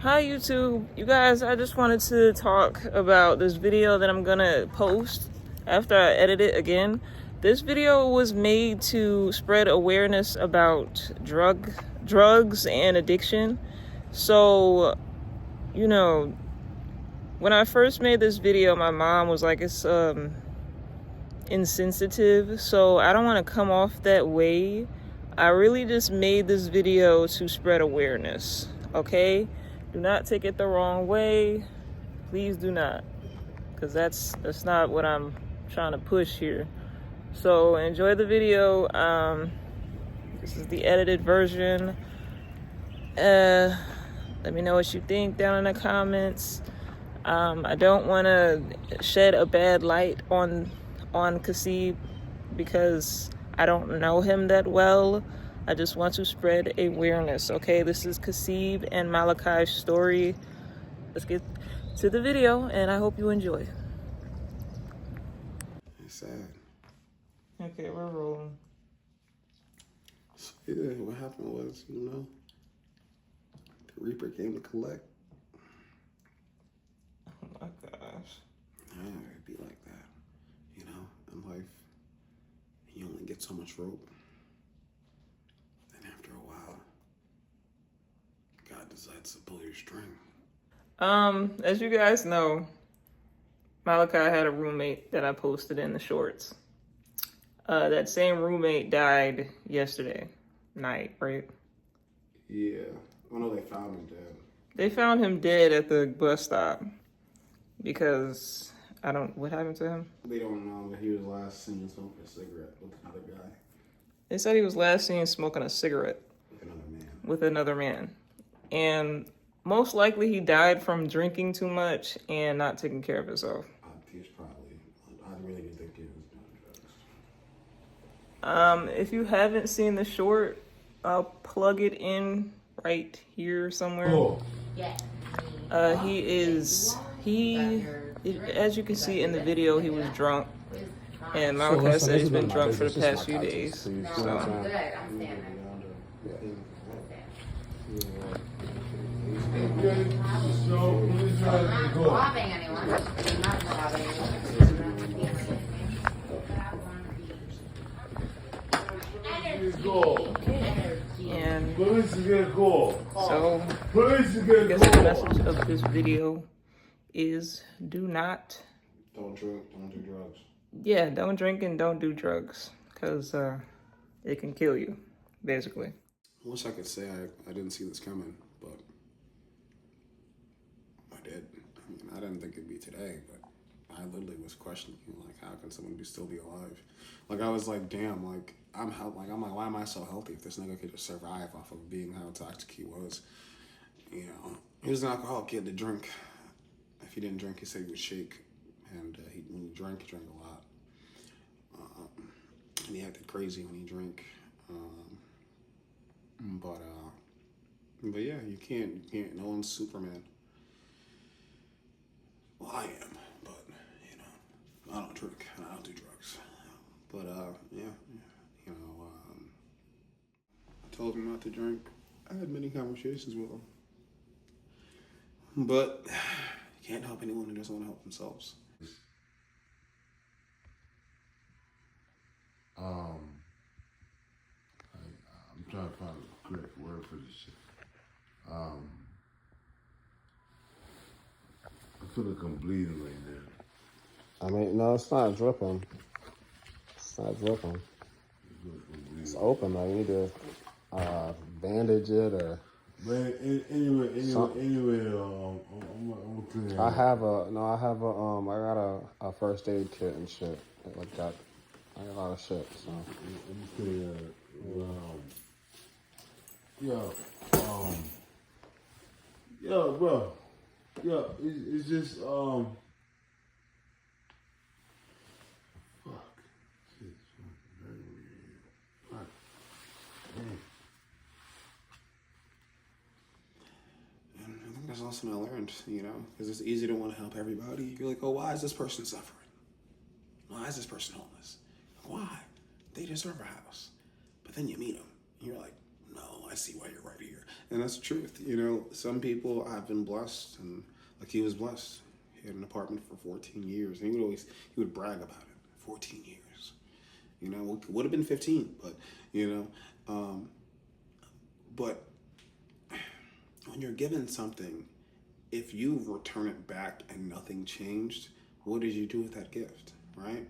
Hi YouTube, you guys, I just wanted to talk about this video that I'm gonna post after I edit it again. This video was made to spread awareness about drugs and addiction. So, you know, when I first made this video, my mom was like, it's insensitive, so I don't want to come off that way. I really just made this video to spread awareness, okay? Do not take it the wrong way. Please do not, because that's not what I'm trying to push here. So enjoy the video. This is the edited version. Let me know what you think down in the comments. I don't want to shed a bad light on Kasib because I don't know him that well. I just want to spread awareness, okay? This is Kasib and Malachi's story. Let's get to the video, and I hope you enjoy. It's sad. Okay, we're rolling. So, yeah, what happened was, the Reaper came to collect. Oh my gosh. It'd be like that, in life. You only get so much rope. And after a while, God decides to pull your string. As you guys know, Malachi had a roommate that I posted in the shorts. That same roommate died yesterday night, right? Yeah. Oh no, they found him dead. They found him dead at the bus stop because what happened to him? They don't know, but he was last seen smoking a cigarette with another guy. They said he was last seen smoking a cigarette with another man. And most likely he died from drinking too much and not taking care of himself. He's probably, I really didn't think he was doing drugs. If you haven't seen the short, I'll plug it in right here somewhere. Oh. As you can see in the video, he was drunk. And Malachi said he's been drunk for the past few days. So. Robbing anyone. Not robbing anyone. And Police get called. so, Police I get guess the message of this video is do not. Don't drink, don't do drugs. Yeah, don't drink and don't do drugs, because it can kill you, basically. I wish I could say I didn't see this coming, but I did. I didn't think it'd be today, but I literally was questioning, how can someone still be alive? I was like, damn, I'm why am I so healthy if this nigga could just survive off of being how toxic he was? He was an alcoholic, he had to drink. If he didn't drink, he said he would shake. And when he drank a lot. And he acted crazy when he drank. But yeah, you can't, no one's Superman. Well, I am, but, I don't drink and I don't do drugs. But, I told him not to drink. I had many conversations with him. But you can't help anyone who doesn't want to help themselves. I'm trying to find the correct word for this shit. I feel like I'm bleeding right now. No, it's not dripping. It's not dripping. It's open though. You need to bandage it or. Man, anyway, I'm gonna clean it I got a first aid kit and shit like that. I got a lot of shit. So. I'm clean it. Bro. Yeah, it's just, fuck. Shit's very weird. Fuck. Damn. And I think there's also something I learned, because it's easy to want to help everybody. You're like, oh, why is this person suffering? Why is this person homeless? Why? They deserve a house. But then you meet them, and you're like, no, I I see why you're right here. And that's the truth. Some people have been blessed, and like he was blessed. He had an apartment for 14 years, and he would brag about it. 14 years. It would have been 15, but, but when you're given something, if you return it back and nothing changed, what did you do with that gift, right?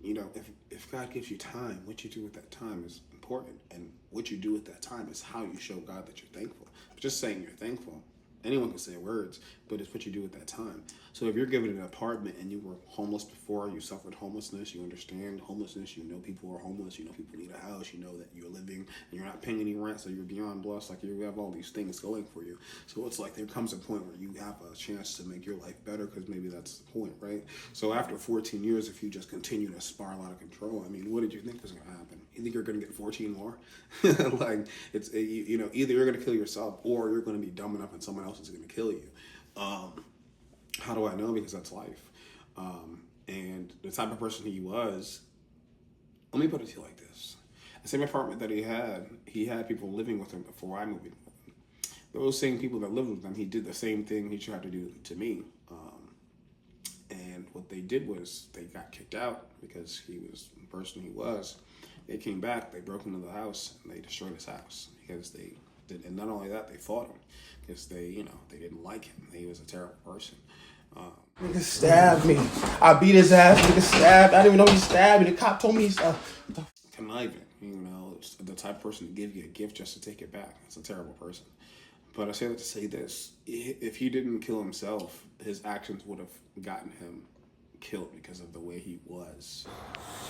If God gives you time, what you do with that time is important. And what you do with that time is how you show God that you're thankful. Just saying you're thankful, anyone can say words, but it's what you do with that time. So if you're given an apartment and you were homeless before, you suffered homelessness, you understand homelessness, you know people are homeless, you know people need a house, you know that you're living and you're not paying any rent, so you're beyond blessed, like you have all these things going for you. So it's like there comes a point where you have a chance to make your life better, because maybe that's the point, right? So after 14 years, if you just continue to spiral out of control, what did you think was going to happen? You think you're going to get 14 more? Like, it's, either you're going to kill yourself or you're going to be dumb enough and someone else is going to kill you. How do I know? Because that's life. And the type of person he was, let me put it to you like this. The same apartment that he had people living with him before I moved in with him. Those same people that lived with him, he did the same thing he tried to do to me. And what they did was they got kicked out because he was the person he was. They came back, they broke into the house, and they destroyed his house because they did. And not only that, they fought him because they didn't like him. He was a terrible person. Nigga stabbed me. I beat his ass. Nigga stabbed. I didn't even know he stabbed me. The cop told me he Conniving, it's the type of person to give you a gift just to take it back. It's a terrible person. But I say that to say this: if he didn't kill himself, his actions would have gotten him killed because of the way he was.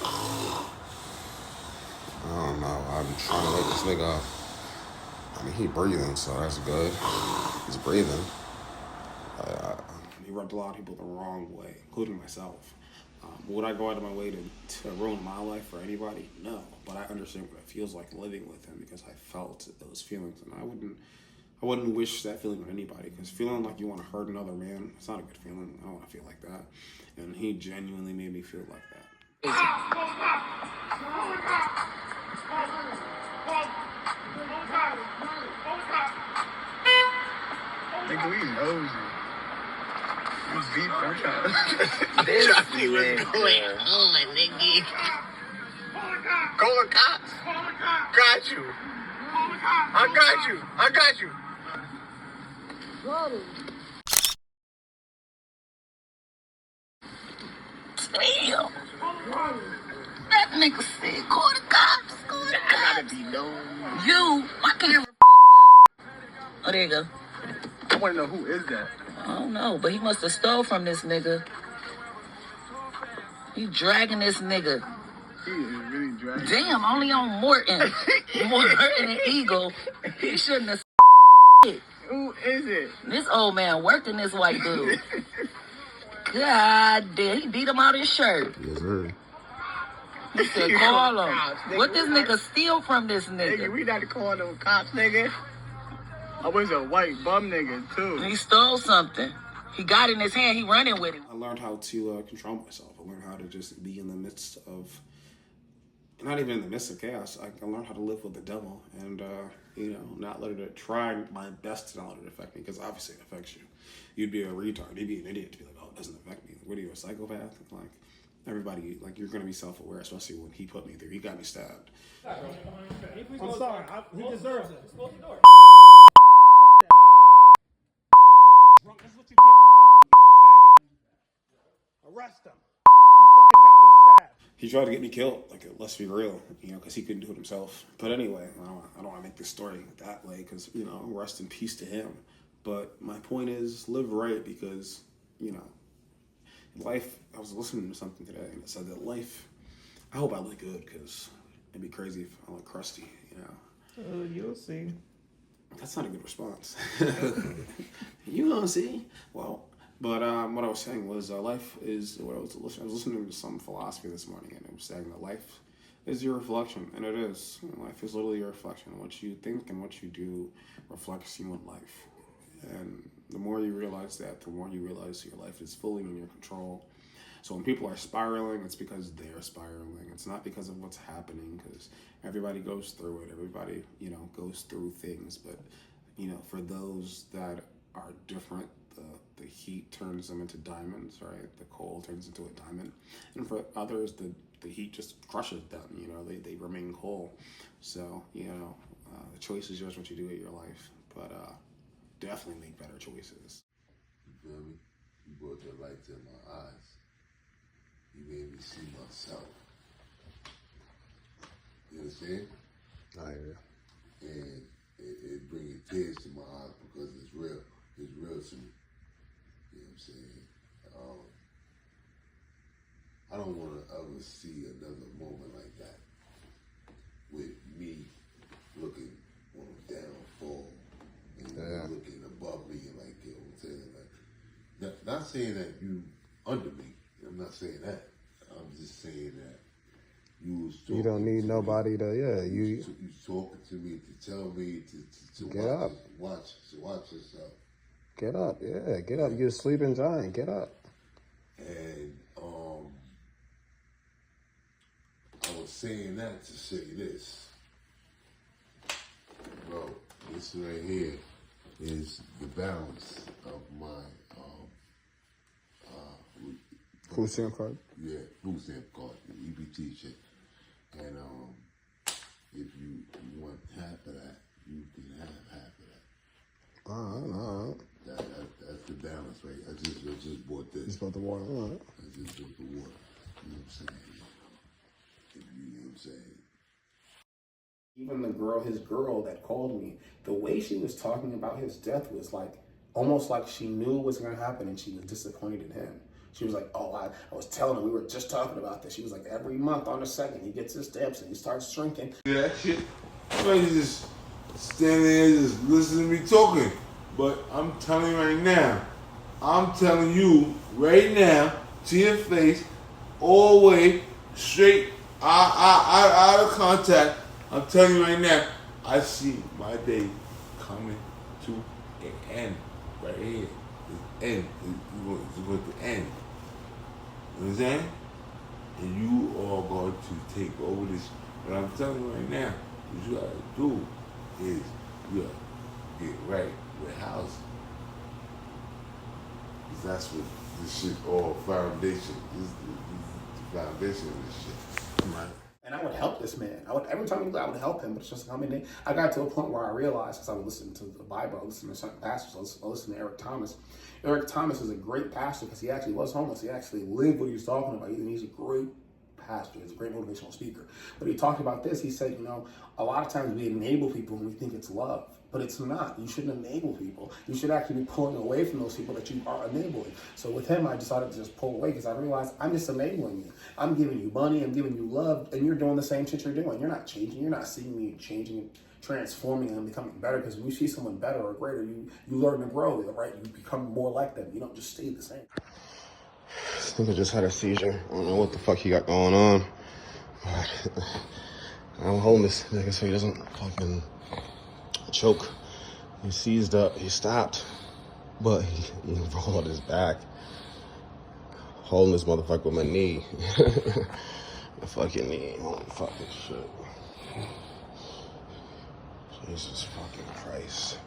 I don't know. I'm trying to wake this nigga up. He breathing, so that's good. He's breathing. He rubbed a lot of people the wrong way, including myself. Would I go out of my way to ruin my life for anybody? No, but I understand what it feels like living with him because I felt those feelings, and I wouldn't wish that feeling on anybody, because feeling like you want to hurt another man, it's not a good feeling. I don't want to feel like that, and he genuinely made me feel like that. Nigga, we knows you. You beat them trying to see what's going on, my nigga. Call the cops. Got you. I got you. Damn. That nigga said, call the cops. I gotta be known. You, my camera. Oh, there you go. I want to know who is that. I don't know, but he must have stole from this nigga. He dragging this nigga. He is really dragging. Damn, only on Morton. Morton and Eagle. He shouldn't have shit. Who is it? This old man working this white dude. God damn, he beat him out his shirt. Yes, sir. He said, call him. What this nigga steal from this nigga? Nigga, we not calling no cops, nigga. I was a white bum nigga, too. He stole something. He got in his hand. He running with it. I learned how to control myself. I learned how to just be in the midst of, not even in the midst of chaos. I learned how to live with the devil and, not let it, try my best to not let it affect me, because obviously it affects you. You'd be a retard. You'd be an idiot to be like, oh, it doesn't affect me. What are you, a psychopath? Like, everybody, like, you're going to be self-aware, especially when he put me through. He got me stabbed. I'm sorry. He deserves it. Close the door. Drunk. This is what you get for fucking me, you faggot. Arrest him. He fucking got me stabbed. He tried to get me killed. Like, let's be real, because he couldn't do it himself. But anyway, I don't want to make this story that way, because, rest in peace to him. But my point is, live right, because, life, I was listening to something today, and it said that life, I hope I look good, because it'd be crazy if I look crusty, You'll see. That's not a good response. You don't see. Well, but what I was saying was life is what I was listening to some philosophy this morning, and it was saying that life is your reflection, and it is. Life is literally your reflection. What you think and what you do reflects you in life. And the more you realize that, the more you realize your life is fully in your control. So when people are spiraling, it's because they're spiraling. It's not because of what's happening, because everybody goes through it. Everybody, goes through things. But, for those that are different, the heat turns them into diamonds, right? The coal turns into a diamond. And for others, the heat just crushes them, they remain coal. So, the choice is yours what you do with your life. But definitely make better choices. You feel me? You brought the light to my eyes. You made me see myself. You understand? I hear you. And it brings tears to my eyes because it's real. It's real to me. You know what I'm saying? I don't want to ever see another moment like that with me looking on a downfall and you looking above me and like, you know what I'm saying? Like, not saying that you under me. I'm not saying that. I'm just saying that you was talking. You don't need nobody to, You talking to me to tell me to get up. Watch yourself. Get up, get up. You're a sleeping giant. Get up. And I was saying that to say this. Bro, this right here is the balance of my Food stamp card? Yeah, food stamp card, the EBT shit. And if you want half of that, you can have half of that. No. That's the balance, right? I just bought this. It's about the water. All right. I just bought the water. You know what I'm saying? You know what I'm saying? Even his girl that called me, the way she was talking about his death was like, almost like she knew what was going to happen and she was disappointed in him. She was like, oh, I was telling him, we were just talking about this. She was like, every month on the 2nd, he gets his steps and he starts shrinking. Yeah, that shit. You just stand there and just listen to me talking. But I'm telling you right now, to your face, all the way, straight, out of contact. I'm telling you right now, I see my day coming to an end right here. It's end. It's going to end. You know what I'm saying? And you are going to take over this. But I'm telling you right now, what you gotta do is you gotta get right with housing. Because that's what this shit all foundation is. The foundation of this shit. Right. And I would help this man. Every time he I would help him, but it's just like, I got to a point where I realized, as I would listen to the Bible, I listened to certain pastors, I listened to Eric Thomas. Eric Thomas is a great pastor because he actually was homeless. He actually lived what he was talking about. He's a great pastor. He's a great motivational speaker. But he talked about this. He said, a lot of times we enable people and we think it's love, but it's not. You shouldn't enable people. You should actually be pulling away from those people that you are enabling. So with him, I decided to just pull away because I realized I'm just enabling you. I'm giving you money, I'm giving you love, and you're doing the same shit you're doing. You're not changing. You're not seeing me changing, transforming, and becoming better. Because when you see someone better or greater, you learn to grow, right? You become more like them. You don't just stay the same. This nigga just had a seizure. I don't know what the fuck he got going on. I'm holding this nigga so he doesn't fucking choke. He seized up, he stopped, but he rolled his back. Holding this motherfucker with my knee. My fucking knee. Holy fucking shit. Jesus fucking Christ.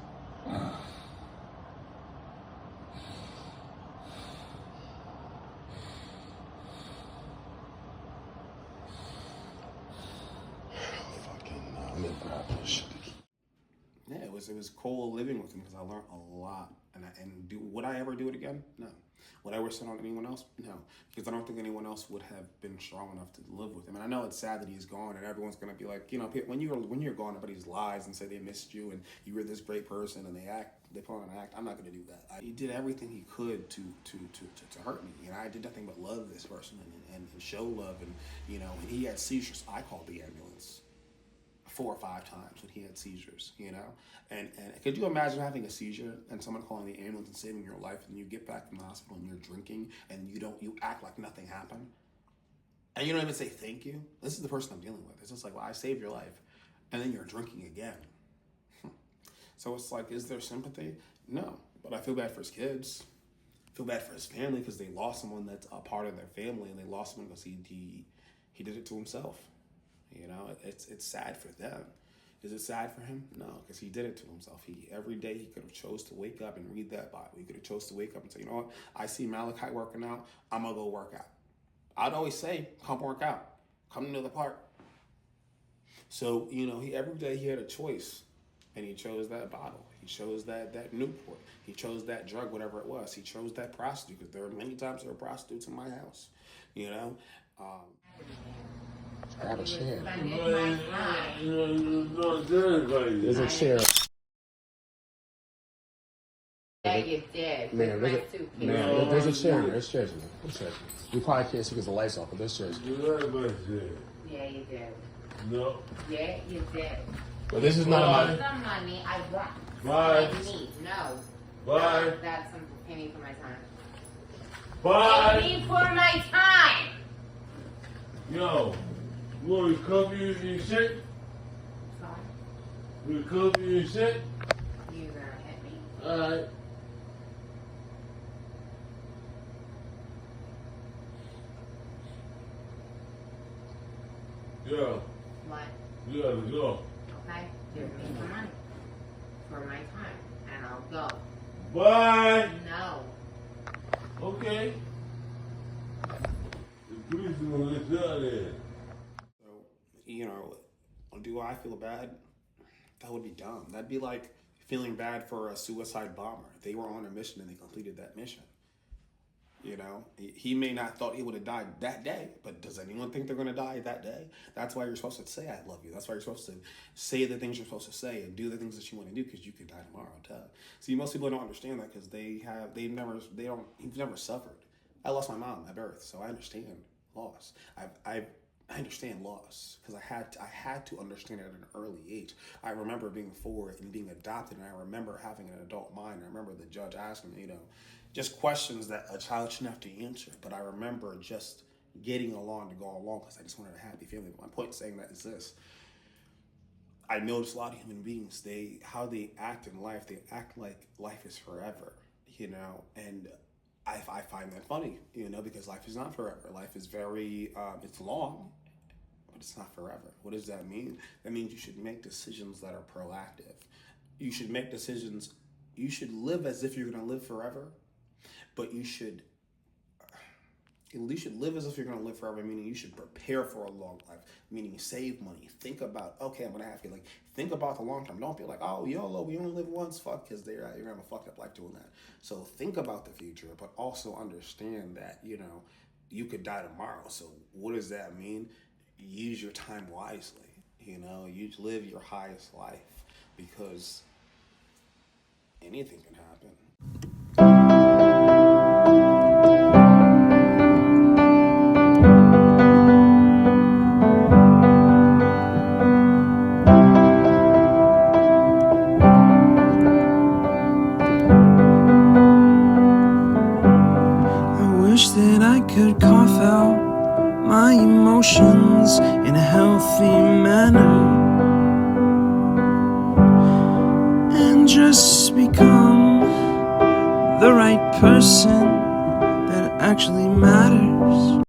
Let me grab this shit. Yeah, it was cool living with him because I learned a lot. Would I ever do it again? No. Would I wish it on anyone else? No. Because I don't think anyone else would have been strong enough to live with him. And I know it's sad that he's gone and everyone's going to be like, when you're gone, everybody's lies and say they missed you and you were this great person and they put on an act. I'm not going to do that. He did everything he could to hurt me. And I did nothing but love this person and show love. And, when he had seizures, I called the ambulance 4 or 5 times when he had seizures, And could you imagine having a seizure and someone calling the ambulance and saving your life, and you get back from the hospital and you're drinking and you act like nothing happened? And you don't even say thank you? This is the person I'm dealing with. It's just like, well, I saved your life. And then you're drinking again. So it's like, is there sympathy? No. But I feel bad for his kids. feel bad for his family because they lost someone that's a part of their family, and they lost someone because he did it to himself. You know, it's sad for them. Is it sad for him? No, because he did it to himself. Every day he could have chose to wake up and read that Bible. He could have chose to wake up and say, you know what? I see Malachi working out. I'm gonna go work out. I'd always say, come work out. Come to the park. So, you know, every day he had a choice, and he chose that bottle. He chose that Newport. He chose that drug, whatever it was. He chose that prostitute, because there were many times there were prostitutes in my house, you know. I have a chair. There's a chair. Yeah, you did. Man, With my look at, suitcase. man, there's a chair. There's chairs in there. There's chairs. You probably can't see because the lights off, but there's chairs. Yeah, you did. No. Yeah, you did. But this is not Some money I want. I need. No. Bye. No, that's some penny for my time. Bye. Penny for my time. Yo, you want to cover you and shit? Sorry. You cover you and shit? You gonna hit me? Alright. Yeah, What? you gotta go. Okay? Give me some money for my time, and I'll go. Bye. No. Okay. The police are gonna get you out of there. So, you know, do I feel bad? That would be dumb. That'd be like feeling bad for a suicide bomber. They were on a mission and they completed that mission. You know, he may not thought he would have died that day, but does anyone think they're going to die that day? That's why you're supposed to say, I love you. That's why you're supposed to say the things you're supposed to say and do the things that you want to do, because you could die tomorrow. Duh. See, most people don't understand that because you've never suffered. I lost my mom at birth, so I understand loss. I understand loss because I had to understand it at an early age. I remember being 4 and being adopted, and I remember having an adult mind. I remember the judge asking me, just questions that a child shouldn't have to answer. But I remember just getting along to go along because I just wanted a happy family. But my point in saying that is this. I notice a lot of human beings, how they act in life, they act like life is forever, and I find that funny, because life is not forever. Life is very, it's long, but it's not forever. What does that mean? That means you should make decisions that are proactive. You should make decisions, you should live as if you're going to live forever, but you should live as if you're going to live forever, meaning you should prepare for a long life, meaning save money. Think about, okay, I'm going to have to, think about the long term. Don't be like, oh, YOLO, we only live once, fuck, because you're going to have a fucked up life doing that. So think about the future, but also understand that, you could die tomorrow. So what does that mean? Use your time wisely, you live your highest life, because anything can happen. That I could cough out my emotions in a healthy manner and just become the right person that actually matters.